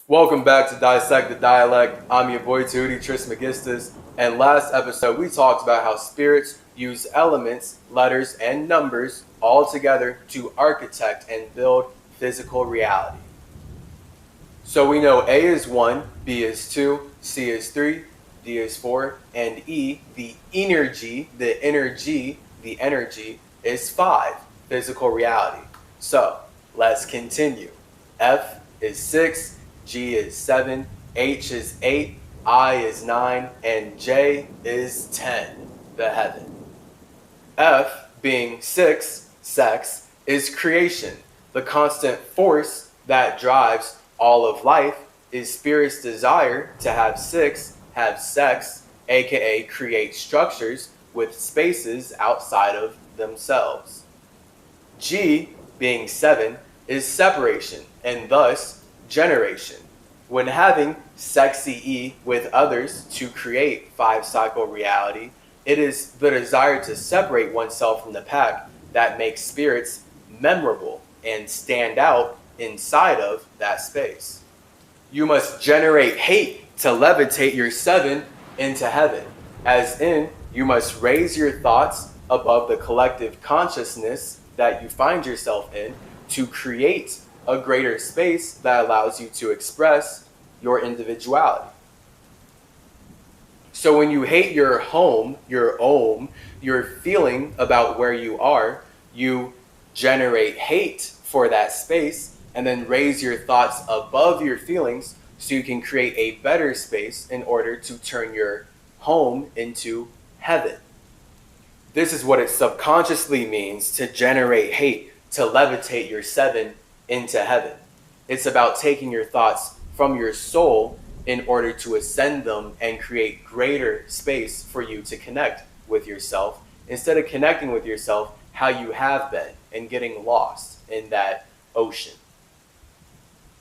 Welcome back to Dissect Da Dialect. I'm your boy Tehuti Trismegistus, and last episode we talked about how spirits use elements, letters, and numbers all together to architect and build physical reality. So we know A is 1, B is 2, C is 3, D is 4, and E, the energy, is 5, physical reality. So let's continue. F is 6, G is 7, H is 8, I is 9, and J is 10, the heaven. F, being 6, sex, is creation. The constant force that drives all of life is spirit's desire to have sex, aka create structures with spaces outside of themselves. G, being 7, is separation, and thus generation. When having sexy with others to create 5-cycle reality, it is the desire to separate oneself from the pack that makes spirits memorable and stand out inside of that space. You must generate hate to levitate your 7 into heaven, as in, you must raise your thoughts above the collective consciousness that you find yourself in to create a greater space that allows you to express your individuality. So when you hate your home, your feeling about where you are, you generate hate for that space and then raise your thoughts above your feelings so you can create a better space in order to turn your home into heaven. This is what it subconsciously means to generate hate, to levitate your 7 into heaven. It's about taking your thoughts from your soul in order to ascend them and create greater space for you to connect with yourself instead of connecting with yourself how you have been and getting lost in that ocean.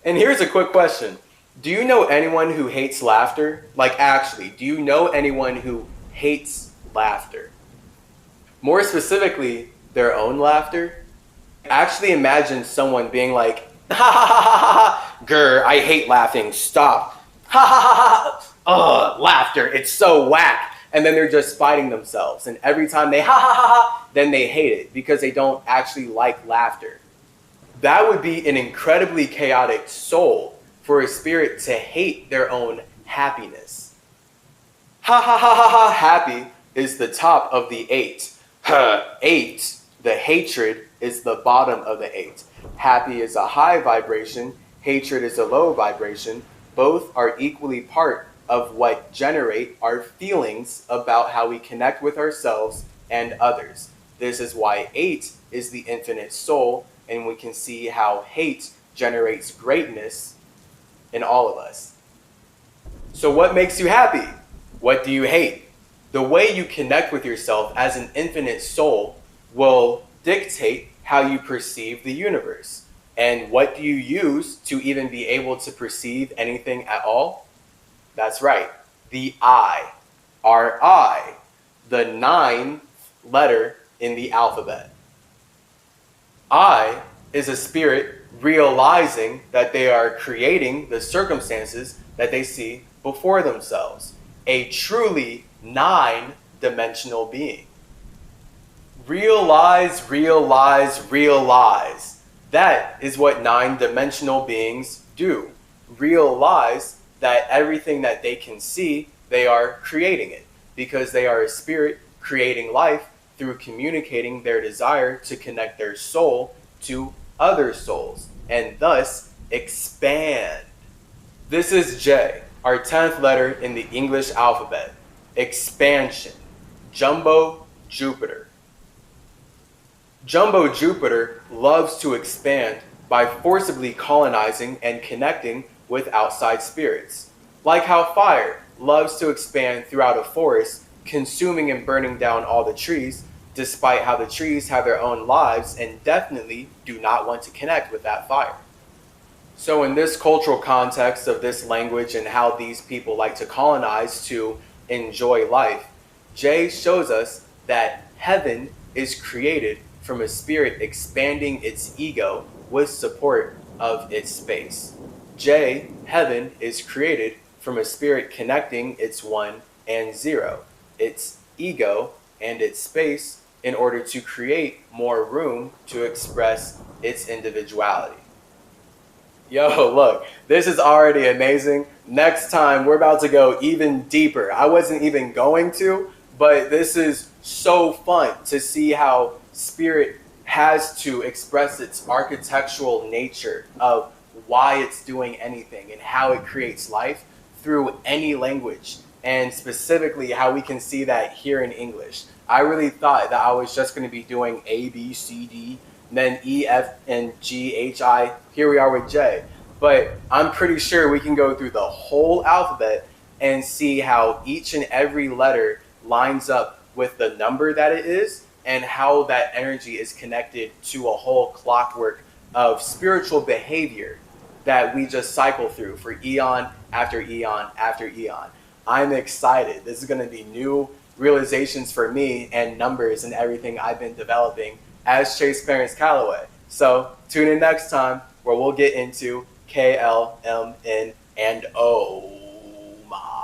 And here's a quick question. Do you know anyone who hates laughter? Like actually, do you know anyone who hates laughter? More specifically, their own laughter? Actually imagine someone being like, ha ha ha ha ha, grr, I hate laughing, stop. Ha ha ha ha, laughter, it's so whack. And then they're just fighting themselves. And every time they ha ha ha ha, then they hate it because they don't actually like laughter. That would be an incredibly chaotic soul for a spirit to hate their own happiness. Ha ha ha ha ha, happy is the top of the 8. 8, the hatred, is the bottom of the 8. Happy is a high vibration, hatred is a low vibration. Both are equally part of what generate our feelings about how we connect with ourselves and others. This is why 8 is the infinite soul, and we can see how hate generates greatness in all of us. So what makes you happy? What do you hate? The way you connect with yourself as an infinite soul will dictate how you perceive the universe. And what do you use to even be able to perceive anything at all? That's right, the I, our I, the 9th letter in the alphabet. I is a spirit realizing that they are creating the circumstances that they see before themselves. A truly 9-dimensional being. Realize, realize, realize. That is what 9-dimensional beings do. Realize that everything that they can see, they are creating it because they are a spirit creating life through communicating their desire to connect their soul to other souls and thus expand. This is J, our 10th letter in the English alphabet. Expansion. Jumbo Jupiter. Jumbo Jupiter loves to expand by forcibly colonizing and connecting with outside spirits. Like how fire loves to expand throughout a forest, consuming and burning down all the trees, despite how the trees have their own lives and definitely do not want to connect with that fire. So in this cultural context of this language and how these people like to colonize to enjoy life, J shows us that heaven is created from a spirit expanding its ego with support of its space. J Heaven is created from a spirit connecting its one and zero, its ego and its space, in order to create more room to express its individuality. Yo, look, this is already amazing. Next time, we're about to go even deeper. I wasn't even going to, but this is so fun to see how spirit has to express its architectural nature of why it's doing anything and how it creates life through any language, and specifically how we can see that here in English. I really thought that I was just going to be doing A, B, C, D, and then E, F, and G, H, I. Here we are with J. But I'm pretty sure we can go through the whole alphabet and see how each and every letter lines up with the number that it is, and how that energy is connected to a whole clockwork of spiritual behavior that we just cycle through for eon after eon after eon. I'm excited. This is going to be new realizations for me and numbers and everything I've been developing as Chase Clarence Calloway. So tune in next time where we'll get into K, L, M, N, and O. My.